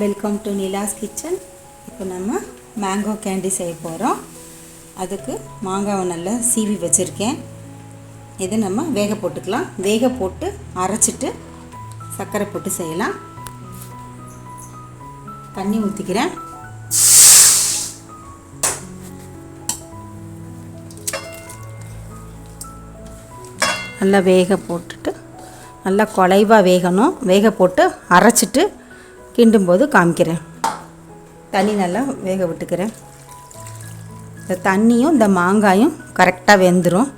Welcome to Nila's kitchen. இப்போ நம்ம mango candy செய்ய போகிறோம். அதுக்கு மாங்காவை நல்லா சீவி வச்சுருக்கேன். இதை நம்ம வேக போட்டுக்கலாம். வேக போட்டு அரைச்சிட்டு சர்க்கரை போட்டு செய்யலாம். தண்ணி ஊற்றிக்கிறேன். நல்லா வேக போட்டுட்டு நல்லா குலைவாக வேகணும். வேக போட்டு அரைச்சிட்டு கிண்டும்போது காமிக்கிறேன். தண்ணி நல்லா வேக விட்டுக்கிறேன். இந்த தண்ணியும் இந்த மாங்காயும் கரெக்டாக வெந்துடும்.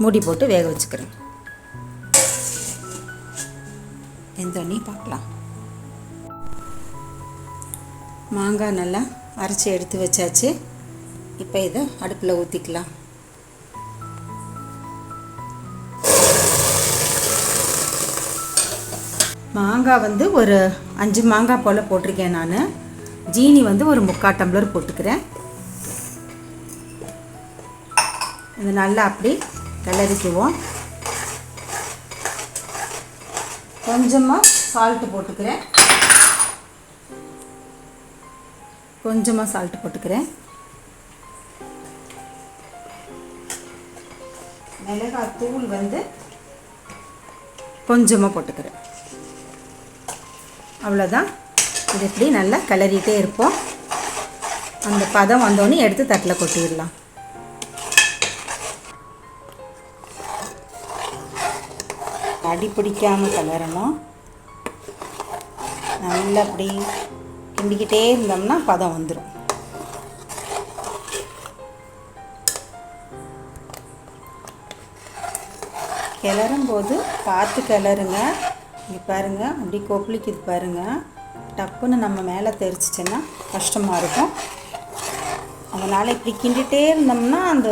மூடி போட்டு வேக வச்சுக்கிறேன். வெந்தோடனே பார்க்கலாம். மாங்காய் நல்லா அரைச்சி எடுத்து வச்சாச்சு. இப்போ இதை அடுப்பில் ஊற்றிக்கலாம். மாங்காய் ஒரு 5 மாங்காய் போல் போட்டிருக்கேன் நான். ஜீனி ஒரு 3/4 டம்ளர் போட்டுக்கிறேன். இது நல்லா அப்படி கிளறிக்குவோம். கொஞ்சமாக சால்ட்டு போட்டுக்கிறேன். மிளகாய் தூள் கொஞ்சமாக போட்டுக்கிறேன். அவ்வளோதான். இது இப்படி நல்லா கிளறிட்டே இருப்போம். அந்த பதம் வந்தோடனே எடுத்து தட்டில் கொட்டிடலாம். அடி பிடிக்காமல் கிளறணும். நல்லா அப்படி கிண்டிக்கிட்டே இருந்தோம்னா பதம் வந்துடும். கிளறும்போது பார்த்து கிளறுங்க. இங்கே பாருங்கள், அப்படி கொப்பளிக்குது பாருங்கள். டப்புன்னு நம்ம மேலே தெரிச்சிச்சுன்னா கஷ்டமாக இருக்கும். அதனால் இப்படி கிண்டிகிட்டே இருந்தோம்னா அந்த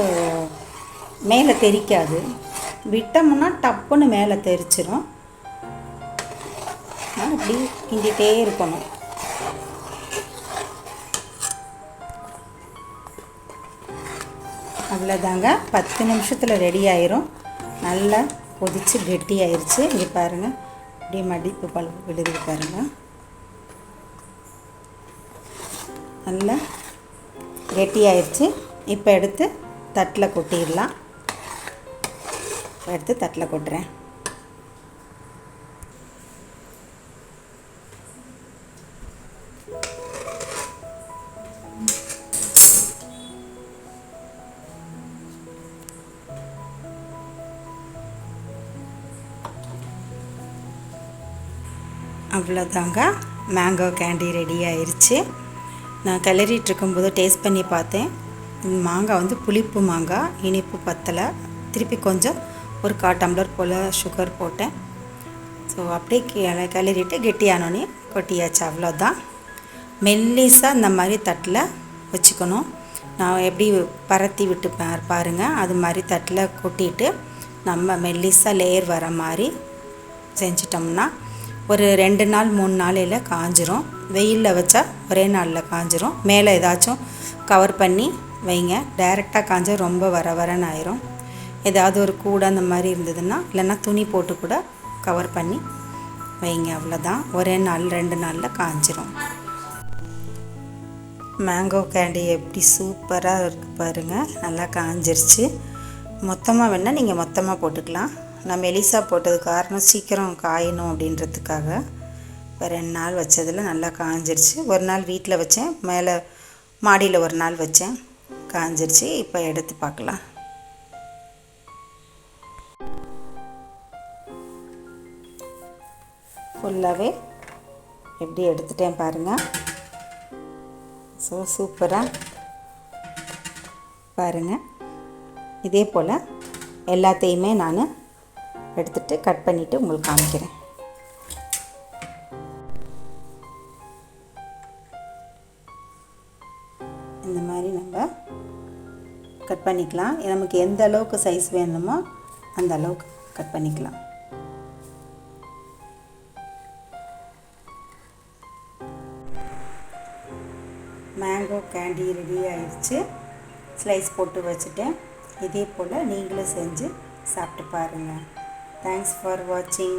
மேலே தெரிக்காது. விட்டோம்னா டப்புன்னு மேலே தெரிச்சிடும். இப்படி கிண்டிகிட்டே இருக்கணும். அவ்வளோதாங்க. 10 நிமிஷத்தில் ரெடி ஆயிரும். நல்லா கொதித்து கெட்டி ஆயிடுச்சு. இங்கே பாருங்கள், அப்படியே மடிப்பு பழுப்பு விழுது பாருங்கள். நல்லா கெட்டி ஆயிடுச்சு. இப்போ எடுத்து தட்டில் கொட்டிடலாம். எடுத்து தட்டில் கொட்டுறேன். அவ்வளோதாங்க, மேங்கோ கேண்டி ரெடி ஆயிடுச்சு. நான் கிளறிட்டு இருக்கும்போது டேஸ்ட் பண்ணி பார்த்தேன். மாங்காய் புளிப்பு மாங்காய், இனிப்பு பத்தலை. திருப்பி கொஞ்சம் ஒரு 1/4 டம்ளர் போல் சுகர் போட்டேன். ஸோ அப்படியே கிளறிட்டு கெட்டியானோடனே கொட்டியாச்சு. அவ்வளோதான். மெல்லிசாக இந்த மாதிரி தட்டில் வச்சுக்கணும். நான் எப்படி பரத்தி விட்டு பாருங்கள், அது மாதிரி தட்டில் கொட்டிட்டு நம்ம மெல்லிசாக லேயர் வர மாதிரி செஞ்சிட்டோம்னா ஒரு 2 நாள் 3 நாளையில் காஞ்சிரும். வெயிலில் வச்சா ஒரே நாளில் காஞ்சிரும். மேலே ஏதாச்சும் கவர் பண்ணி வைங்க. டைரெக்டாக காஞ்சா ரொம்ப வரன்னு ஆயிரும். ஏதாவது ஒரு கூடை அந்த மாதிரி இருந்ததுன்னா, இல்லைன்னா துணி போட்டு கூட கவர் பண்ணி வைங்க. அவ்வளோதான். ஒரே நாள் 2 நாளில் காஞ்சிரும். மேங்கோ கேண்டி எப்படி சூப்பராக இருக்குது பாருங்கள். நல்லா காஞ்சிருச்சு. மொத்தமாக வேணால் நீங்கள் மொத்தமாக போட்டுக்கலாம். நான் மெலிசா போட்டது காரணம் சீக்கிரம் காயணும் அப்படின்றதுக்காக. இப்போ 2 நாள் வச்சதில் நல்லா காஞ்சிருச்சு. ஒரு நாள் வீட்டில் வச்சேன், மேலே மாடியில் ஒரு நாள் வச்சேன், காஞ்சிருச்சு. இப்போ எடுத்து பார்க்கலாம். ஃபுல்லாகவே எப்படி எடுத்துட்டேன் பாருங்கள். ஸோ சூப்பராக பாருங்கள். இதே போல் எல்லாத்தையுமே நான் எடுத்துகிட்டு கட் பண்ணிவிட்டு உங்களுக்கு காமிக்கிறேன். இந்த மாதிரி நம்ம கட் பண்ணிக்கலாம். நமக்கு எந்த அளவுக்கு சைஸ் வேணுமோ அந்த அளவுக்கு கட் பண்ணிக்கலாம். மேங்கோ கேண்டி ரெடி ஆயிடுச்சு. ஸ்லைஸ் போட்டு வச்சுட்டேன். இதே போல் நீங்களும் செஞ்சு சாப்பிட்டு பாருங்கள். தேங்க்ஸ் ஃபார் வாட்சிங்.